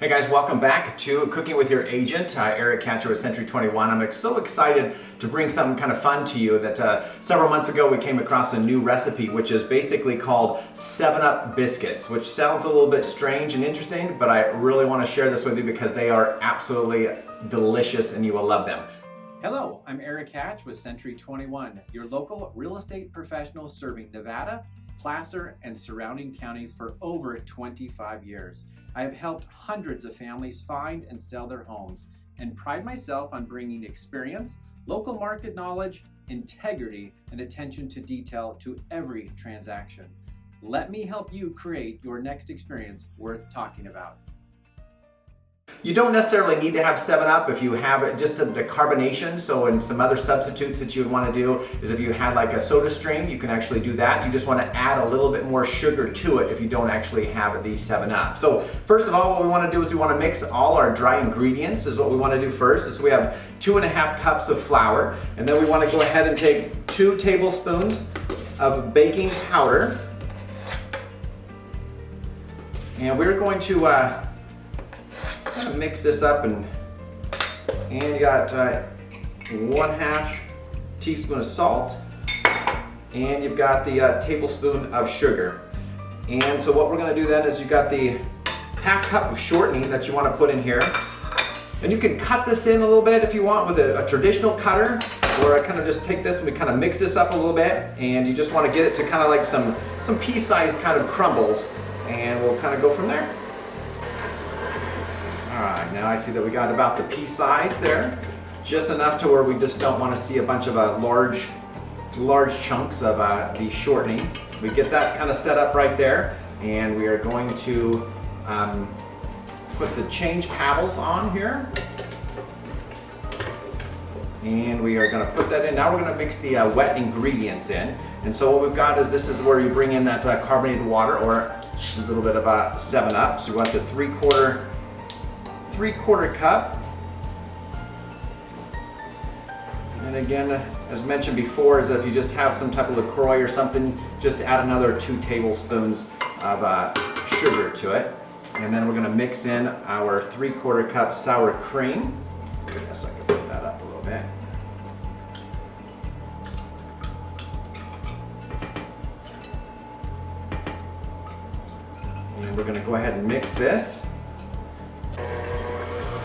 Hey guys, welcome back to Cooking with Your Agent. Eric Catcher with Century 21. I'm so excited to bring something kind of fun to you that several months ago we came across a new recipe which is basically called 7-Up Biscuits, which sounds a little bit strange and interesting, but I really want to share this with you because they are absolutely delicious and you will love them. Hello, I'm Eric Hatch with Century 21, your local real estate professional serving Nevada, Placer, and surrounding counties for over 25 years. I have helped hundreds of families find and sell their homes and pride myself on bringing experience, local market knowledge, integrity, and attention to detail to every transaction. Let me help you create your next experience worth talking about. You don't necessarily need to have 7-Up if you have it, just the carbonation. So, and some other substitutes that you would want to do is if you had like a soda stream, you can actually do that. You just want to add a little bit more sugar to it if you don't actually have the 7-Up. So first of all, what we want to do is we want to mix all our dry ingredients is what we want to do first. So we have 2.5 cups of flour, and then we want to go ahead and take 2 tablespoons of baking powder. And we're going to mix this up, and you got 1/2 teaspoon of salt, and you've got the tablespoon of sugar. And so what we're going to do then is you've got the 1/2 cup of shortening that you want to put in here, and you can cut this in a little bit if you want with a traditional cutter, or I kind of just take this and we kind of mix this up a little bit, and you just want to get it to kind of like some pea-sized kind of crumbles, and we'll kind of go from there. Alright, now I see that we got about the pea size there, just enough to where we just don't want to see a bunch of large chunks of the shortening. We get that kind of set up right there, and we are going to put the change paddles on here, and we are going to put that in. Now we're going to mix the wet ingredients in, and so what we've got is this is where you bring in that carbonated water or a little bit of 7-Up. So you want the 3/4 cup, and again, as mentioned before, is if you just have some type of LaCroix or something, just add another 2 tablespoons of sugar to it, and then we're going to mix in our 3/4 cup sour cream. I guess I can put that up a little bit. And we're going to go ahead and mix this.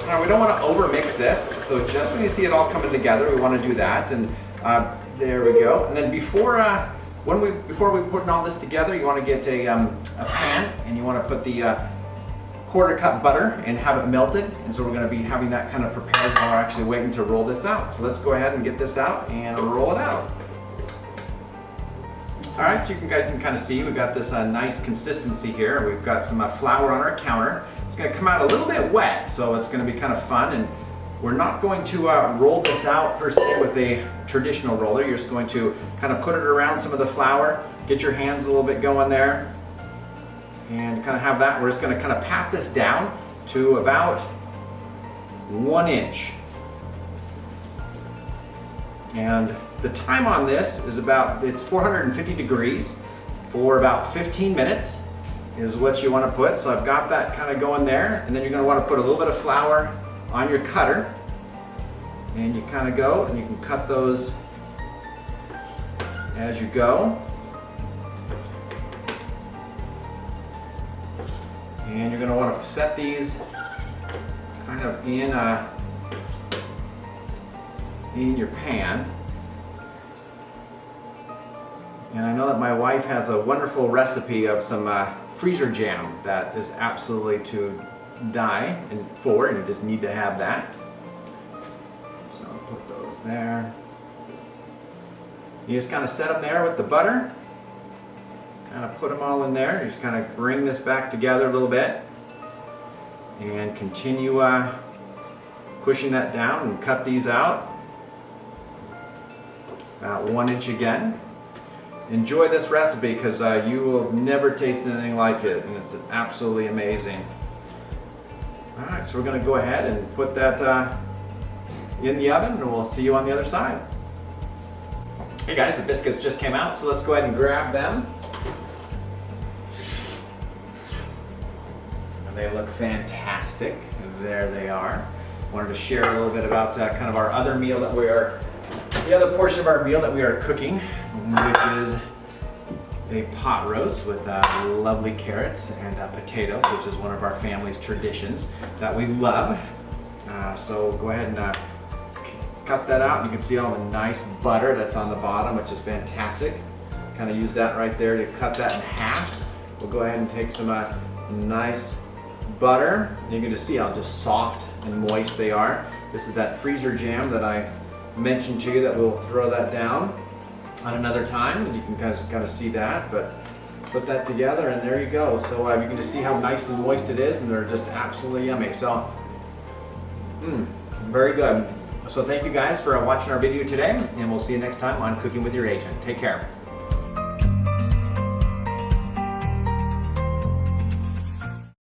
Now, we don't want to over mix this, so just when you see it all coming together, we want to do that, and there we go. And then before we put all this together, you want to get a pan, and you want to put the 1/4 cup butter and have it melted. And so we're going to be having that kind of prepared while we're actually waiting to roll this out. So let's go ahead and get this out and roll it out. All right, so you guys can kind of see we've got this nice consistency here. We've got some flour on our counter. It's going to come out a little bit wet, so it's going to be kind of fun. And we're not going to roll this out per se with a traditional roller. You're just going to kind of put it around some of the flour, get your hands a little bit going there, and kind of have that. We're just going to kind of pat this down to about 1 inch. And the time on this is it's 450 degrees for about 15 minutes is what you want to put. So I've got that kind of going there, and then you're going to want to put a little bit of flour on your cutter, and you kind of go and you can cut those as you go. And you're going to want to set these kind of in your pan. And I know that my wife has a wonderful recipe of some freezer jam that is absolutely to die for, and you just need to have that. So I'll put those there. You just kind of set them there with the butter. Kind of put them all in there. You just kind of bring this back together a little bit and continue pushing that down and cut these out. About 1 inch again. Enjoy this recipe because you will never taste anything like it, and it's absolutely amazing. Alright, so we're going to go ahead and put that in the oven, and we'll see you on the other side. Hey guys, the biscuits just came out, so let's go ahead and grab them. They look fantastic. There they are. Wanted to share a little bit about kind of our other meal that the other portion of our meal that we are cooking, which is a pot roast with lovely carrots and potatoes, which is one of our family's traditions that we love. So go ahead and cut that out. You can see all the nice butter that's on the bottom, which is fantastic. Kind of use that right there to cut that in half. We'll go ahead and take some nice butter. You can just see how just soft and moist they are. This is that freezer jam that I mentioned to you that we'll throw that down on another time. You can kind of see that, but put that together and there you go. So you can just see how nice and moist it is, and they're just absolutely yummy. So, very good. So thank you guys for watching our video today, and we'll see you next time on Cooking with Your Agent. Take care.